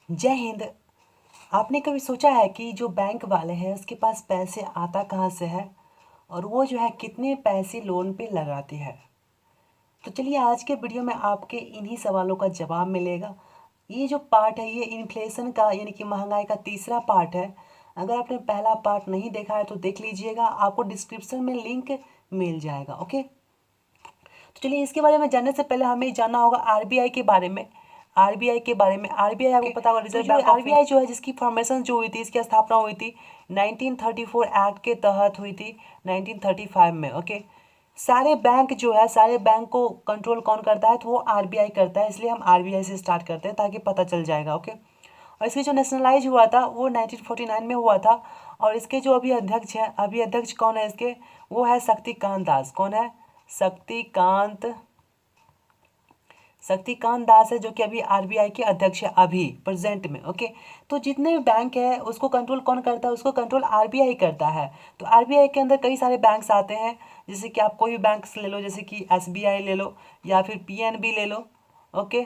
जय हिंद। आपने कभी सोचा है कि जो बैंक वाले हैं उसके पास पैसे आता कहाँ से है और वो जो है कितने पैसे लोन पे लगाते हैं? तो चलिए आज के वीडियो में आपके इन्हीं सवालों का जवाब मिलेगा। ये जो पार्ट है ये इन्फ्लेशन का यानी कि महंगाई का तीसरा पार्ट है। अगर आपने पहला पार्ट नहीं देखा है तो देख लीजिएगा, आपको डिस्क्रिप्शन में लिंक मिल जाएगा। ओके, तो चलिए इसके बारे में जानने से पहले हमें जानना होगा आरबीआई के बारे में। आरबीआई के बारे में, आरबीआई आपको पता होगा रिजर्व बैंक ऑफ आरबीआई जो है जिसकी फॉर्मेशन जो हुई थी, इसकी स्थापना हुई थी 1934 एक्ट के तहत हुई थी 1935 में। ओके, सारे बैंक जो है सारे बैंक को कंट्रोल कौन करता है तो वो आरबीआई करता है, इसलिए हम आरबीआई से स्टार्ट करते हैं ताकि पता चल जाएगा। ओके, और इसकी जो नेशनलाइज हुआ था वो 1949 में हुआ था। और इसके जो अभी अध्यक्ष हैं, अभी अध्यक्ष कौन है इसके, वो है शक्तिकांत दास। कौन है? शक्तिकांत शक्तिकांत दास है, जो कि अभी आरबीआई के अध्यक्ष है अभी प्रेजेंट में। ओके, तो जितने भी बैंक है उसको कंट्रोल कौन करता है? उसको कंट्रोल आरबीआई करता है। तो आरबीआई के अंदर कई सारे बैंक्स आते हैं, जैसे कि आप कोई भी बैंक्स ले लो, जैसे कि एसबीआई ले लो या फिर पीएनबी ले लो। ओके,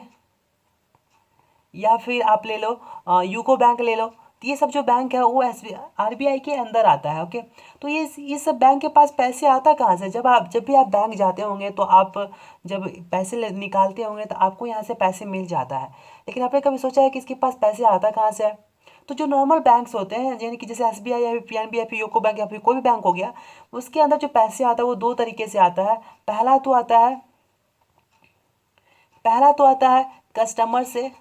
या फिर आप ले लो यूको बैंक ले लो। तो ये सब जो बैंक है वो एस आरबीआई के अंदर आता है। ओके, तो ये सब बैंक के पास पैसे आता कहाँ से? जब भी आप बैंक जाते होंगे तो आप जब पैसे निकालते होंगे तो आपको यहाँ से पैसे मिल जाता है। लेकिन आपने कभी सोचा है कि इसके पास पैसे आता कहाँ से है? तो जो नॉर्मल बैंक्स होते हैं, यानी कि जैसे एसबीआई या फिर पीएनबी या फिर यूको बैंक या फिर कोई भी बैंक हो गया, उसके अंदर जो पैसे आता है वो दो तरीके से आता है। पहला तो आता है कस्टमर से।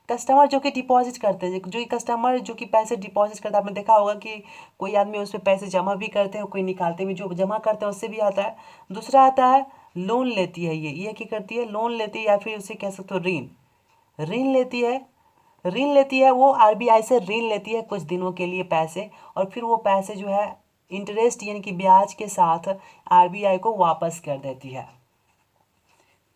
कस्टमर जो कि डिपॉजिट करते हैं, जो कि कस्टमर जो कि पैसे डिपॉजिट करते हैं, आपने देखा होगा कि कोई आदमी उस पर पैसे जमा भी करते हैं, कोई निकालते भी, जो जमा करते हैं उससे भी आता है। दूसरा आता है लोन लेती है, ये क्या करती है? लोन लेती है, या फिर उसे कह सकते हो ऋण। ऋण लेती है। ऋण लेती है वो आरबीआई से ऋण लेती है कुछ दिनों के लिए पैसे, और फिर वो पैसे जो है इंटरेस्ट यानी कि ब्याज के साथ आरबीआई को वापस कर देती है।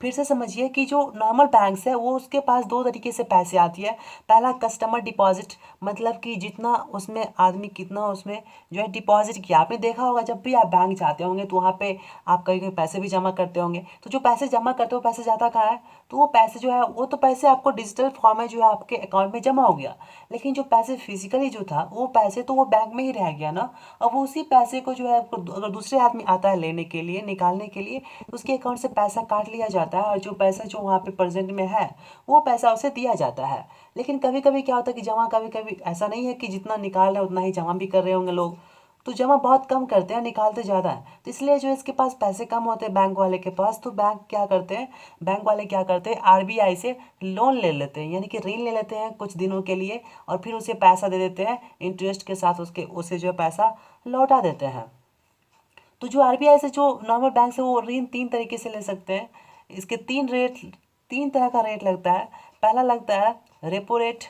फिर से समझिए कि जो नॉर्मल बैंक्स है वो उसके पास दो तरीके से पैसे आती है। पहला कस्टमर डिपॉजिट, मतलब कि जितना उसमें आदमी कितना उसमें जो है डिपॉजिट किया। आपने देखा होगा जब भी आप बैंक जाते होंगे तो वहाँ पे आप कहीं कहीं पैसे भी जमा करते होंगे, तो जो पैसे जमा करते हो पैसे जाता कहाँ है? तो वो पैसे जो है वो तो पैसे आपको डिजिटल फॉर्म में जो है आपके अकाउंट में जमा हो गया, लेकिन जो पैसे फिजिकली जो था वो पैसे तो वो बैंक में ही रह गया ना। अब उसी पैसे को जो है अगर दूसरे आदमी आता है लेने के लिए, निकालने के लिए, उसके अकाउंट से पैसा काट लिया जाता है और जो पैसा जो वहाँ पे प्रेजेंट में है वो पैसा उसे दिया जाता है। लेकिन कभी कभी क्या होता है कि जमा, कभी कभी ऐसा नहीं है कि जितना निकाल रहे हैं उतना ही जमा भी कर रहे होंगे लोग, तो जमा बहुत कम करते हैं, निकालते ज़्यादा है। तो इसलिए जो इसके पास पैसे कम होते हैं बैंक वाले के पास, तो बैंक वाले क्या करते हैं, आरबीआई से लोन ले लेते हैं, यानी कि ऋण ले लेते हैं कुछ दिनों के लिए, और फिर उसे पैसा दे देते हैं इंटरेस्ट के साथ, उसे जो है पैसा लौटा देते हैं। तो जो आरबीआई से जो नॉर्मल बैंक से वो ऋण तीन तरीके से ले सकते हैं। इसके तीन तरह का रेट लगता है। पहला लगता है रेपो रेट।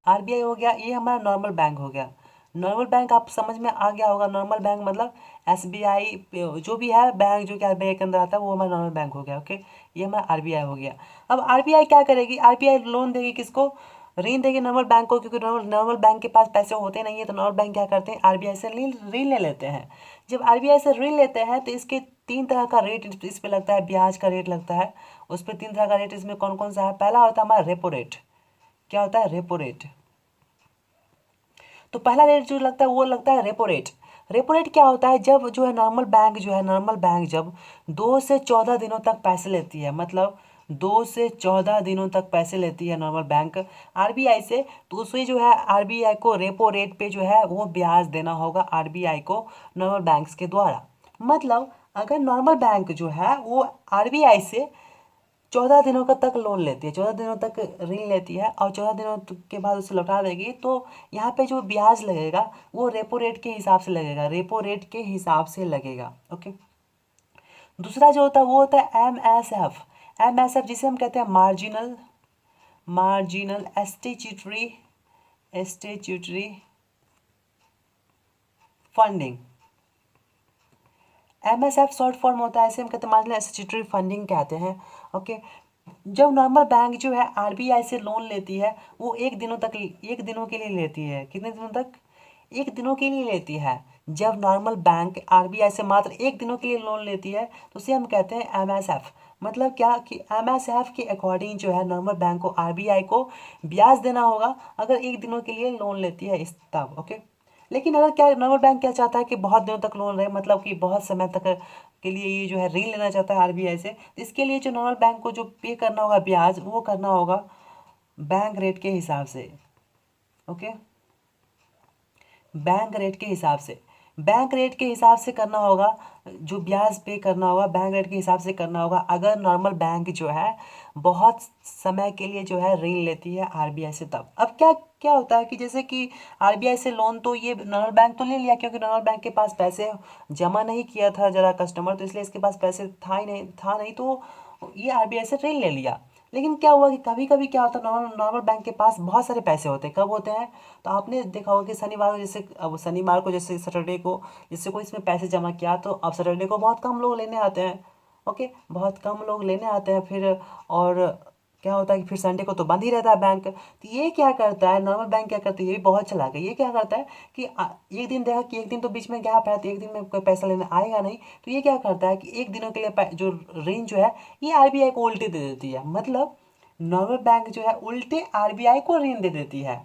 आरबीआई हो गया, ये हमारा नॉर्मल बैंक हो गया। नॉर्मल बैंक आप समझ में आ गया होगा, नॉर्मल बैंक मतलब एसबीआई, जो भी है बैंक जो कि आरबीआई के अंदर आता है वो हमारा नॉर्मल बैंक हो गया। ओके, ये हमारा आरबीआई हो गया। अब आरबीआई क्या करेगी? आरबीआई लोन देगी किसको? ऋण देगी नॉर्मल बैंक को, क्योंकि नॉर्मल बैंक के पास पैसे होते नहीं है, तो नॉर्मल बैंक क्या करते हैं, आरबीआई से ऋण ले लेते हैं। जब आरबीआई से ऋण लेते हैं तो इसके तीन तरह का रेट इस पे लगता है, ब्याज का रेट लगता है उस पर। तीन तरह का रेट इसमें कौन कौन सा है? पहला होता है हमारा रेपो रेट। क्या होता है? Repo rate. तो पहला रेट जो लगता है वो लगता है रेपो रेट। रेपो रेट क्या होता है? जब जो है नॉर्मल बैंक जब 2 से 14 दिनों तक पैसे लेती है, मतलब 2 से 14 दिनों तक पैसे लेती है नॉर्मल बैंक आरबीआई से, तो उसे जो है आरबीआई को रेपो रेट पे जो है वो ब्याज देना होगा आरबीआई को नॉर्मल बैंक्स के द्वारा। मतलब अगर नॉर्मल बैंक जो है वो आरबीआई से 14 दिनों का तक लोन लेती है, 14 दिनों तक ऋण लेती है और 14 दिनों के बाद उसे लौटा देगी, तो यहाँ पे जो ब्याज लगेगा वो रेपो रेट के हिसाब से लगेगा, रेपो रेट के हिसाब से लगेगा। ओके, दूसरा जो होता है वो होता है एमएसएफ। एमएसएफ जिसे हम कहते हैं marginal statutory funding. MSF short form होता है, इसे हम कहते हैं मार्जिनल स्टेच्यूटरी फंडिंग कहते हैं। ओके, जब नॉर्मल बैंक जो है आरबीआई से लोन लेती है वो 1 दिनों के लिए लेती है। कितने दिनों तक? 1 दिनों के लिए लेती है। जब नॉर्मल बैंक आरबीआई से मात्र 1 दिनों के लिए लोन लेती है तो उसे हम कहते हैं एमएसएफ, मतलब क्या कि MSF के अकॉर्डिंग जो है नॉर्मल बैंक को RBI को ब्याज देना होगा अगर 1 दिनों के लिए लोन लेती है इस तब, ओके। लेकिन अगर क्या नॉर्मल बैंक क्या चाहता है कि बहुत दिनों तक लोन रहे, मतलब कि बहुत समय तक के लिए ये जो है ऋण लेना चाहता है RBI से, तो इसके लिए जो नॉर्मल बैंक को जो पे करना होगा ब्याज, वो करना होगा बैंक रेट के हिसाब से, ओके। बैंक रेट के हिसाब से, बैंक रेट के हिसाब से करना होगा, जो ब्याज पे करना होगा बैंक रेट के हिसाब से करना होगा अगर नॉर्मल बैंक जो है बहुत समय के लिए जो है ऋण लेती है RBI से तब। अब क्या क्या होता है कि जैसे कि RBI से लोन तो ये नॉर्मल बैंक तो ले लिया, क्योंकि नॉर्मल बैंक के पास पैसे जमा नहीं किया था जरा कस्टमर, तो इसलिए इसके पास पैसे था नहीं तो ये RBI से ऋण ले लिया। लेकिन क्या हुआ कि कभी कभी क्या होता है, नॉर्मल नॉर्मल बैंक के पास बहुत सारे पैसे होते हैं। कब होते हैं, तो आपने देखा होगा कि शनिवार को, जैसे अब शनिवार को जैसे सैटरडे को जैसे कोई इसमें पैसे जमा किया, तो अब सैटरडे को बहुत कम लोग लेने आते हैं, ओके, बहुत कम लोग लेने आते हैं फिर। और क्या होता है कि फिर संडे को तो बंद ही रहता है बैंक। तो ये क्या करता है नॉर्मल बैंक, क्या करता है, ये भी बहुत चालाक है। ये क्या करता है कि एक दिन देखा कि एक दिन तो बीच में गैप है, तो एक दिन में कोई पैसा लेने आएगा नहीं, तो ये क्या करता है कि 1 दिनों के लिए जो ऋण जो है ये RBI को उल्टे दे देती है। मतलब नॉर्मल बैंक जो है उल्टे RBI को ऋण दे देती है।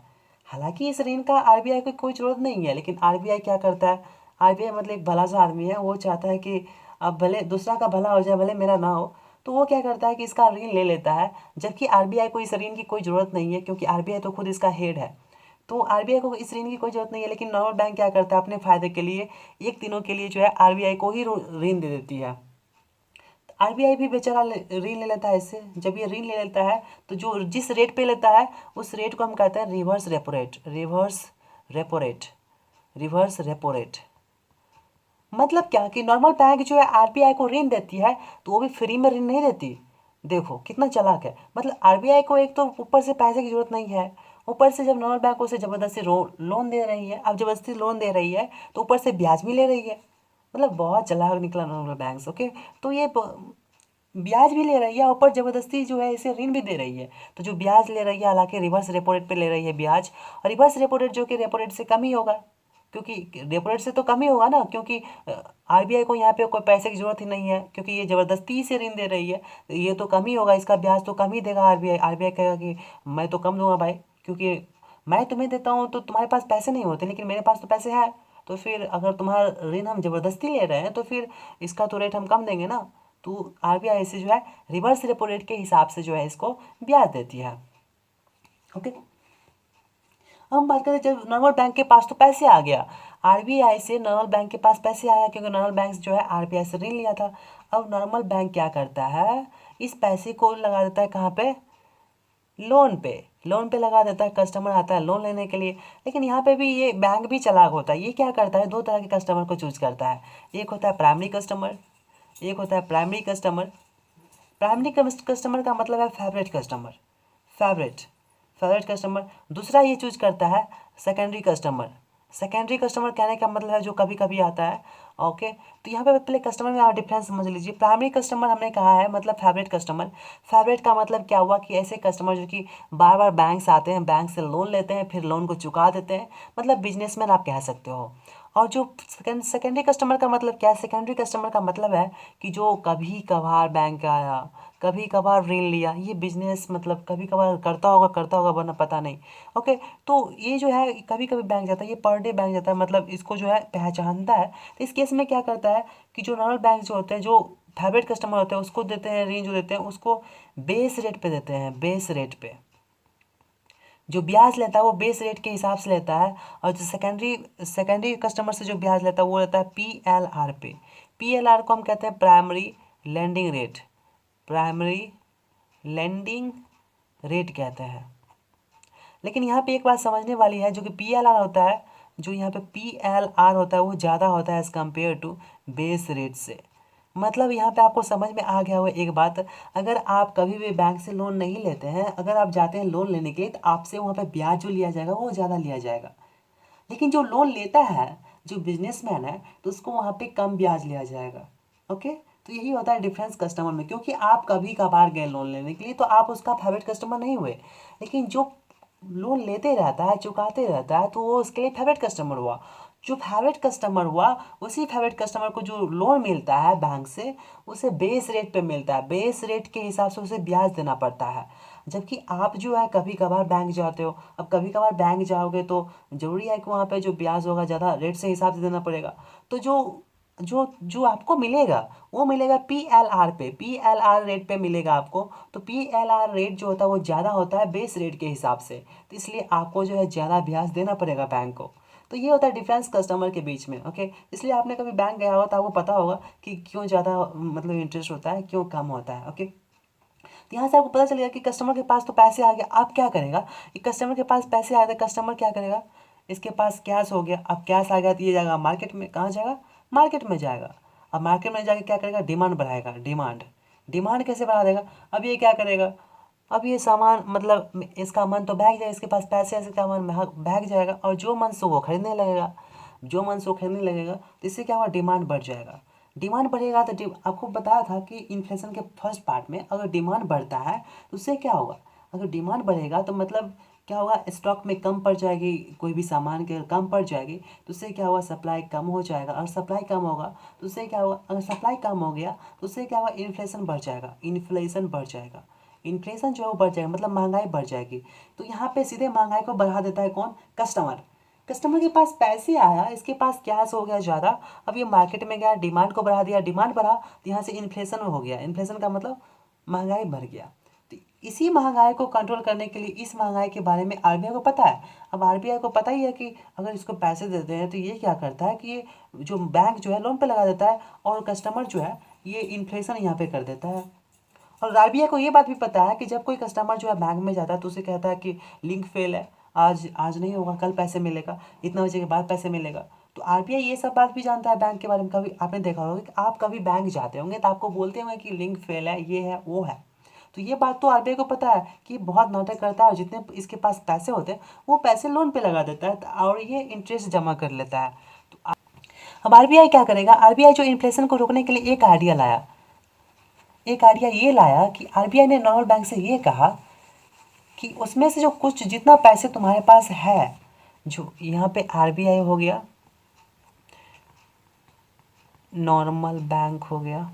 हालांकि इस ऋण का RBI को कोई ज़रूरत नहीं है, लेकिन RBI क्या करता है, RBI मतलब एक भला सा आदमी है, वो चाहता है कि अब भले दूसरा का भला हो जाए, भले मेरा ना हो, तो वो क्या करता है कि इसका ऋण ले लेता है, जबकि RBI को इस ऋण की कोई ज़रूरत नहीं है, क्योंकि RBI तो खुद इसका हेड है। तो RBI को इस ऋण की कोई ज़रूरत नहीं है, लेकिन नॉर्मल बैंक क्या करता है अपने फ़ायदे के लिए 1 दिनों के लिए जो है RBI को ही ऋण दे देती है। RBI भी बेचारा ऋण ले लेता है इससे। जब ये ऋण ले लेता है तो जो जिस रेट पे लेता है उस रेट को हम कहते हैं reverse repo rate, reverse repo rate, reverse repo rate. मतलब क्या कि नॉर्मल बैंक जो है RBI को ऋण देती है, तो वो भी फ्री में ऋण नहीं देती। देखो कितना चालाक है, मतलब RBI को एक तो ऊपर से पैसे की जरूरत नहीं है, ऊपर से जब नॉर्मल बैंक उसे ज़बरदस्ती लोन दे रही है, अब ज़बरदस्ती लोन दे रही है तो ऊपर से ब्याज भी ले रही है। मतलब बहुत चालाक निकला नॉर्मल बैंक, ओके। तो ये ब्याज भी ले रही है, ऊपर ज़बरदस्ती जो है इसे ऋण भी दे रही है। तो जो ब्याज ले रही है, हालांकि रिवर्स रेपो रेट पे ले रही है ब्याज, और रिवर्स रेपो रेट जो कि रेपो रेट से कम ही होगा, क्योंकि रेपो रेट से तो कम ही होगा ना, क्योंकि RBI को यहाँ पे कोई पैसे की जरूरत ही नहीं है, क्योंकि ये ज़बरदस्ती से ऋण दे रही है, तो ये तो कम ही होगा, इसका ब्याज तो कम ही देगा RBI कहेगा कि मैं तो कम दूंगा भाई, क्योंकि मैं तुम्हें देता हूँ तो तुम्हारे पास पैसे नहीं होते, लेकिन मेरे पास तो पैसे हैं। तो फिर अगर तुम्हारा ऋण हम ज़बरदस्ती ले रहे हैं तो फिर इसका तो रेट हम कम देंगे ना। तो RBI से जो है रिवर्स रेपो रेट के हिसाब से जो है इसको ब्याज देती है, ओके। हम बात करें जब नॉर्मल बैंक के पास तो पैसे आ गया, RBI से नॉर्मल बैंक के पास पैसे आया, क्योंकि नॉर्मल बैंक जो है RBI से ऋण लिया था। अब नॉर्मल बैंक क्या करता है, इस पैसे को लगा देता है कहाँ पे, लोन पे, लोन पे लगा देता है। कस्टमर आता है लोन लेने के लिए, लेकिन यहाँ पे भी ये बैंक भी चालाक होता है। ये क्या करता है, दो तरह के कस्टमर को चूज करता है। एक होता है प्राइमरी कस्टमर, एक होता है प्राइमरी कस्टमर। प्राइमरी कस्टमर का मतलब है favourite customer, favourite favourite customer. दूसरा ये चूज करता है सेकेंडरी कस्टमर। सेकेंडरी कस्टमर कहने का मतलब है जो कभी कभी आता है, ओके। तो यहाँ पे पहले कस्टमर में आप डिफरेंस समझ लीजिए। प्राइमरी कस्टमर हमने कहा है मतलब फेवरेट कस्टमर। फेवरेट का मतलब क्या हुआ कि ऐसे कस्टमर जो कि बार बार बैंक से आते हैं, बैंक से लोन लेते हैं, फिर लोन को चुका देते हैं, मतलब बिजनेसमैन आप कह सकते हो। और जो सेकेंडरी कस्टमर का मतलब क्या है, सेकेंडरी कस्टमर का मतलब है कि जो कभी कभार बैंक आया, कभी कभार ऋण लिया, ये बिजनेस मतलब कभी कभार करता होगा वरना पता नहीं, ओके। तो ये जो है कभी कभी बैंक जाता है, ये पर डे बैंक जाता है, मतलब इसको जो है पहचानता है। तो इस केस में क्या करता है कि जो नॉर्मल बैंक जो होते हैं, जो फेवरेट कस्टमर होते हैं उसको देते हैं ऋण, जो देते हैं उसको बेस रेट पे देते हैं, बेस रेट पे। जो ब्याज लेता है वो बेस रेट के हिसाब से लेता है। और जो सेकेंडरी कस्टमर से जो ब्याज लेता है वो लेता है PLR पे। PLR को हम कहते हैं primary lending rate, primary lending rate कहते हैं। लेकिन यहाँ पे एक बात समझने वाली है, जो कि PLR होता है, जो यहाँ पे PLR होता है वो ज़्यादा होता है as compare to base rate से। मतलब यहाँ पे आपको समझ में आ गया हो एक बात, अगर आप कभी भी बैंक से लोन नहीं लेते हैं, अगर आप जाते हैं लोन लेने के लिए, तो आपसे वहाँ पे ब्याज जो लिया जाएगा वो ज़्यादा लिया जाएगा। लेकिन जो लोन लेता है, जो बिजनेसमैन है, तो उसको वहाँ पे कम ब्याज लिया जाएगा, ओके। तो यही होता है डिफरेंस कस्टमर में, क्योंकि आप कभी कभार गए लोन लेने के लिए तो आप उसका फेवरेट कस्टमर नहीं हुए, लेकिन जो लोन लेते रहता है, चुकाते रहता है, तो वो उसके लिए फेवरेट कस्टमर हुआ। जो फेवरेट कस्टमर हुआ, उसी फेवरेट कस्टमर को जो लोन मिलता है बैंक से, उसे बेस रेट पे मिलता है। बेस रेट के हिसाब से उसे ब्याज देना पड़ता है। जबकि आप जो है कभी कभार बैंक जाते हो, अब कभी कभार बैंक जाओगे तो ज़रूरी है कि वहाँ पे जो ब्याज होगा ज़्यादा रेट से हिसाब से देना पड़ेगा। तो जो जो जो आपको मिलेगा वो मिलेगा PLR पे, PLR रेट पे मिलेगा आपको। तो PLR रेट जो होता है वो ज़्यादा होता है बेस रेट के हिसाब से, तो इसलिए आपको जो है ज़्यादा ब्याज देना पड़ेगा बैंक को। तो ये होता है डिफरेंस कस्टमर के बीच में। ओके, इसलिए आपने कभी बैंक गया होगा तो आपको पता होगा कि क्यों ज़्यादा मतलब इंटरेस्ट होता है, क्यों कम होता है। ओके, तो यहाँ से आपको पता चलेगा कि कस्टमर के पास तो पैसे आ गए, आप क्या करेगा। कि कस्टमर के पास पैसे आ गए, कस्टमर क्या करेगा, इसके पास कैश हो गया। अब कैश आ गया तो ये जाएगा मार्केट में, कहाँ जाएगा, मार्केट में जाएगा। अब मार्केट में जाके क्या करेगा, डिमांड बढ़ाएगा। डिमांड डिमांड कैसे बढ़ा देगा, अब ये क्या करेगा, अब ये सामान मतलब इसका मन तो भाग जाएगा, इसके पास पैसे है, इसका मन भाग जाएगा, और जो मन से वो खरीदने लगेगा। जो मन से वो खरीदने लगेगा तो इससे क्या होगा, डिमांड बढ़ जाएगा। डिमांड बढ़ेगा तो आपको बताया था कि इन्फ्लेशन के फर्स्ट पार्ट में अगर डिमांड बढ़ता है तो उससे क्या होगा, अगर डिमांड बढ़ेगा तो मतलब क्या होगा, स्टॉक में कम पड़ जाएगी, कोई भी सामान के कम पड़ जाएगी तो उससे क्या होगा, सप्लाई कम हो जाएगा। और सप्लाई कम होगा तो उससे क्या होगा, अगर सप्लाई कम हो गया तो उससे क्या होगा, इन्फ्लेशन बढ़ जाएगा। इन्फ्लेशन बढ़ जाएगा, इन्फ्लेशन जो है वो बढ़ जाएगा, मतलब महंगाई बढ़ जाएगी। तो यहाँ पे सीधे महंगाई को बढ़ा देता है कौन, कस्टमर। कस्टमर के पास पैसे आया, इसके पास कैश हो गया ज़्यादा, अब ये मार्केट में गया, डिमांड को बढ़ा दिया, डिमांड बढ़ा तो यहाँ से इन्फ्लेशन हो गया। इन्फ्लेशन का मतलब महंगाई बढ़ गया। तो इसी महंगाई को कंट्रोल करने के लिए, इस महंगाई के बारे में आरबीआई को पता है। अब आरबीआई को पता ही है कि अगर इसको पैसे देते हैं तो ये क्या करता है कि ये जो बैंक जो है लोन पे लगा देता है, और कस्टमर जो है ये इन्फ्लेशन यहाँ पे कर देता है। और आरबीआई को ये बात भी पता है कि जब कोई कस्टमर जो है बैंक में जाता है तो उसे कहता है कि लिंक फेल है, आज आज नहीं होगा, कल पैसे मिलेगा, इतना बजे के बाद पैसे मिलेगा। तो आरबीआई ये सब बात भी जानता है बैंक के बारे में। कभी आपने देखा होगा कि आप कभी बैंक जाते होंगे तो आपको बोलते होंगे कि लिंक फेल है, ये है वो है। तो ये बात तो आरबीआई को पता है कि बहुत नाटक करता है, और जितने इसके पास पैसे होते हैं वो पैसे लोन पे लगा देता है और ये इंटरेस्ट जमा कर लेता है। तो अब आरबीआई क्या करेगा, आरबीआई जो इन्फ्लेशन को रोकने के लिए एक आइडिया लाया। एक आइडिया ये लाया कि आरबीआई ने नॉर्मल बैंक से ये कहा कि उसमें से जो कुछ जितना पैसे तुम्हारे पास है, जो यहाँ पे आरबीआई हो गया, नॉर्मल बैंक हो गया,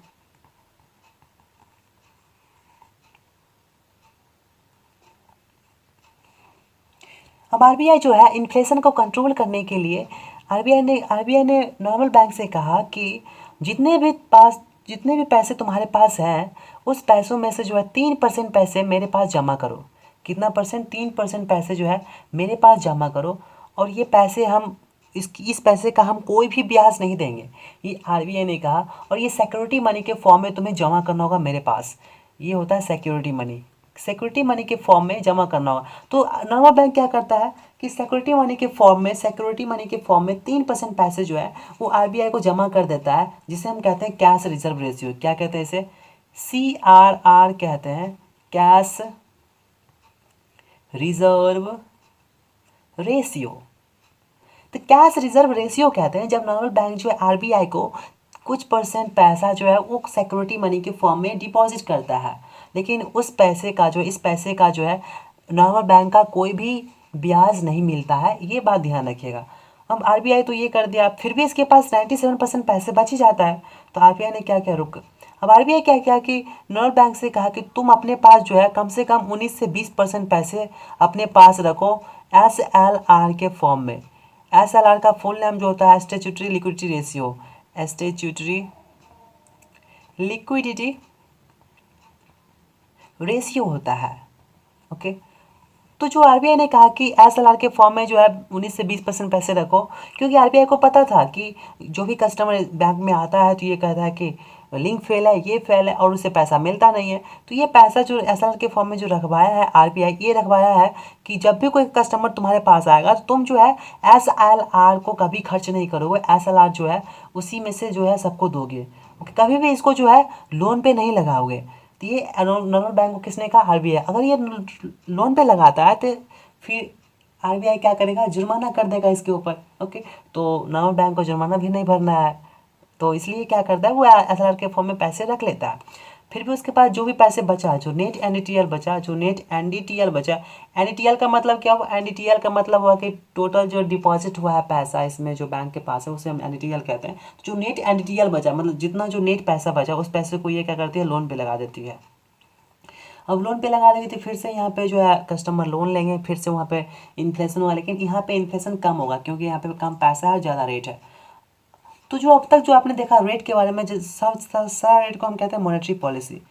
अब आरबीआई जो है इन्फ्लेशन को कंट्रोल करने के लिए आरबीआई ने नॉर्मल बैंक से कहा कि जितने भी पैसे तुम्हारे पास हैं, उस पैसों में से जो है 3% पैसे मेरे पास जमा करो। कितना परसेंट, 3% पैसे जो है मेरे पास जमा करो, और ये पैसे हम इस पैसे का हम कोई भी ब्याज नहीं देंगे, ये आरबीआई ने कहा। और ये सिक्योरिटी मनी के फॉर्म में तुम्हें जमा करना होगा मेरे पास। ये होता है सिक्योरिटी मनी, सिक्योरिटी मनी के फॉर्म में जमा करना होगा। तो नॉर्मल बैंक क्या करता है कि सिक्योरिटी मनी के फॉर्म में 3% पैसे जो है वो आरबीआई को जमा कर देता है, जिसे हम कहते हैं कैश रिजर्व रेशियो। क्या कहते हैं इसे, CRR कहते हैं, कैश रिजर्व रेशियो। तो कैश रिजर्व रेशियो कहते हैं जब नॉर्मल बैंक जो है आरबीआई को कुछ परसेंट पैसा जो है वो सिक्योरिटी मनी के फॉर्म में डिपॉजिट करता है, लेकिन इस पैसे का जो है नॉर्मल बैंक का कोई भी ब्याज नहीं मिलता है। ये बात ध्यान रखिएगा। अब आरबीआई तो ये कर दिया, फिर भी इसके पास 97% पैसे बच ही जाता है। तो आरबीआई ने क्या क्या अब आरबीआई क्या किया कि नॉर्मल बैंक से कहा कि तुम अपने पास जो है कम से कम 19 से 20% पैसे अपने पास रखो SLR के फॉर्म में। SLR का फुल नेम जो होता है statutory liquidity ratio, statutory liquidity ratio होता है। ओके, तो जो आरबीआई ने कहा कि एसएलआर के फॉर्म में जो है 19 से 20% पैसे रखो, क्योंकि आरबीआई को पता था कि जो भी कस्टमर बैंक में आता है तो ये कहता है कि लिंक फेल है, ये फेल है, और उसे पैसा मिलता नहीं है। तो ये पैसा जो एसएलआर के फॉर्म में जो रखवाया है आरबीआई, ये रखवाया है कि जब भी कोई कस्टमर तुम्हारे पास आएगा तो तुम जो है एसएलआर को कभी खर्च नहीं करोगे, एसएलआर जो है उसी में से जो है सबको दोगे। कभी भी इसको जो है लोन पे नहीं लगाओगे। तो ये नॉर्मल बैंक को किसने कहा, आरबीआई। अगर ये लोन पे लगाता है तो फिर आरबीआई क्या करेगा, जुर्माना कर देगा इसके ऊपर। ओके, तो नॉर्मल बैंक को जुर्माना भी नहीं भरना है, तो इसलिए क्या करता है वो एसएलआर के फॉर्म में पैसे रख लेता है। फिर भी उसके पास जो भी पैसे बचा, जो नेट एनडीटीएल बचा, एनडीटीएल का मतलब क्या हुआ, एनडीटीएल का मतलब हुआ कि टोटल जो डिपॉजिट हुआ है पैसा इसमें जो बैंक के पास है उसे हम एनडीटीएल कहते हैं। जो नेट एनडीटीएल बचा मतलब जितना जो नेट पैसा बचा उस पैसे को ये क्या करती है, लोन पे लगा देती है। अब लोन पे लगा देगी तो फिर से यहाँ पे जो है कस्टमर लोन लेंगे, फिर से वहाँ पे इन्फ्लेशन हुआ, लेकिन यहाँ पे इन्फ्लेशन कम होगा क्योंकि यहाँ पे कम पैसा है, ज़्यादा रेट है। तो जो अब तक जो आपने देखा रेट के बारे में, जो सारा रेट को हम कहते हैं मॉनेटरी पॉलिसी।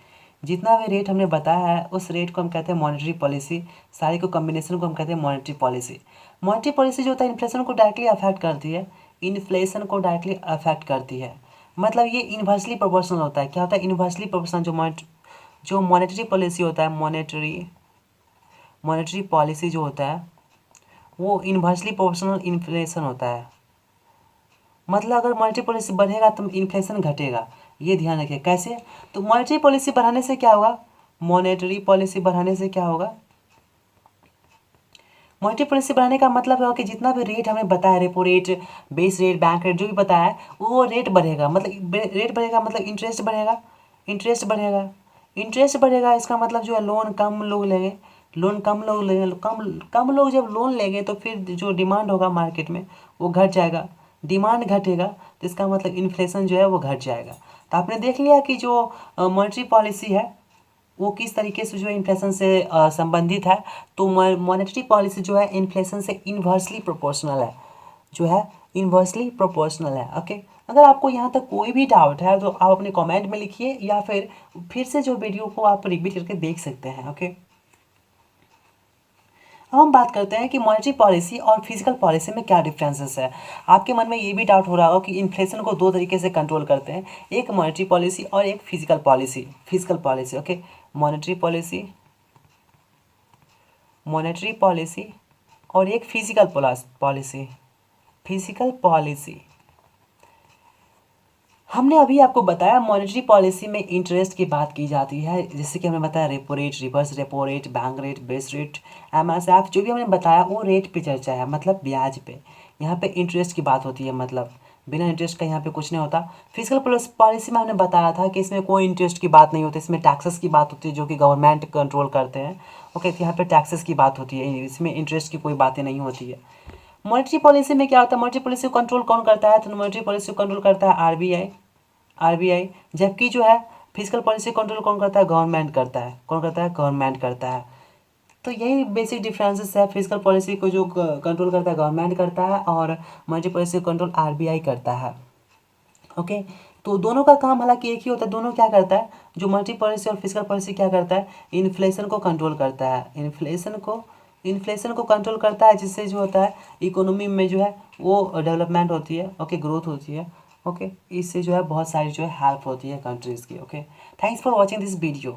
जितना भी रेट हमने बताया है उस रेट को हम कहते हैं मॉनेटरी पॉलिसी, सारी को कॉम्बिनेशन को हम कहते हैं मॉनेटरी पॉलिसी। मॉनेटरी पॉलिसी जो होता है इन्फ्लेशन को डायरेक्टली अफेक्ट करती है, इन्फ्लेशन को डायरेक्टली अफेक्ट करती है। मतलब ये इन्वर्सली प्रोपोर्शनल होता है। क्या होता है इन्वर्सली प्रोपोर्शनल, जो मॉनेटरी पॉलिसी होता है, मॉनेटरी पॉलिसी जो होता है वो इन्वर्सली प्रोपोर्शनल इन्फ्लेशन होता है। मतलब अगर मॉनेटरी पॉलिसी बढ़ेगा तो इन्फ्लेशन घटेगा, ये ध्यान रखिए। कैसे? तो मॉनेटरी पॉलिसी बढ़ाने से क्या होगा, मॉनेटरी पॉलिसी बढ़ाने से क्या होगा, मॉनेटरी पॉलिसी बढ़ाने का मतलब है कि जितना भी रेट हमें बताया, repo rate, base rate, bank rate जो भी बताया है वो रेट बढ़ेगा। मतलब रेट बढ़ेगा मतलब इंटरेस्ट बढ़ेगा, इंटरेस्ट बढ़ेगा, इंटरेस्ट बढ़ेगा। इसका मतलब जो है लोन कम लोग लेंगे, लोन कम लोग लेंगे, कम लोग जब लोन लेंगे तो फिर जो डिमांड होगा मार्केट में वो घट जाएगा, डिमांड घटेगा तो इसका मतलब इन्फ्लेशन जो है वो घट जाएगा। तो आपने देख लिया कि जो मॉनेटरी पॉलिसी है वो किस तरीके से जो है इन्फ्लेशन से संबंधित है। तो मॉनेटरी पॉलिसी जो है इन्फ्लेशन से इन्वर्सली प्रोपोर्शनल है, जो है इन्वर्सली प्रोपोर्शनल है। ओके, अगर आपको यहाँ तक कोई भी डाउट है तो आप अपने कमेंट में लिखिए या फिर से जो वीडियो को आप रिपीट करके देख सकते हैं। ओके, अब हम बात करते हैं कि मॉनेटरी पॉलिसी और फिजिकल पॉलिसी में क्या डिफरेंसेस है। आपके मन में ये भी डाउट हो रहा हो कि इन्फ्लेशन को दो तरीके से कंट्रोल करते हैं, एक मॉनेटरी पॉलिसी और एक physical policy. Okay, monetary policy और एक फिजिकल पॉलिसी। हमने अभी आपको बताया मॉनेटरी पॉलिसी में इंटरेस्ट की बात की जाती है, जैसे कि हमने बताया repo rate, reverse repo rate, bank rate, base rate, MSF, जो भी हमने बताया वो रेट पे चर्चा है, मतलब ब्याज पे। यहाँ पे इंटरेस्ट की बात होती है, मतलब बिना इंटरेस्ट का यहाँ पे कुछ नहीं होता। फिजिकल पॉलिसी में हमने बताया था कि इसमें कोई इंटरेस्ट की बात नहीं होती, इसमें टैक्सेस की बात होती है जो कि गवर्नमेंट कंट्रोल करते हैं। ओके, तो यहाँ पे टैक्सेस की बात होती है, इसमें इंटरेस्ट की कोई बातें नहीं होती है। मॉनेटरी पॉलिसी में क्या होता है, मॉनेटरी पॉलिसी को कंट्रोल कौन करता है, तो मॉनेटरी पॉलिसी को कंट्रोल करता है आरबीआई। जबकि जो है फिजिकल पॉलिसी कंट्रोल कौन करता है, गवर्नमेंट करता है। कौन करता है, गवर्नमेंट करता है। तो यही बेसिक डिफरेंसेस है, फिजिकल पॉलिसी को जो कंट्रोल करता है गवर्नमेंट करता है और मॉनेटरी पॉलिसी को कंट्रोल आरबीआई करता है। ओके, तो दोनों का काम हालांकि एक ही होता है। दोनों क्या करता है, जो मॉनेटरी पॉलिसी और फिजिकल पॉलिसी क्या करता है, इन्फ्लेशन को कंट्रोल करता है, इन्फ्लेशन को कंट्रोल करता है, जिससे जो होता है इकोनॉमी में जो है वो डेवलपमेंट होती है। ओके, ग्रोथ होती है। ओके, इससे जो है बहुत सारी जो है हेल्प होती है कंट्रीज़ की। Okay, thanks for watching this video.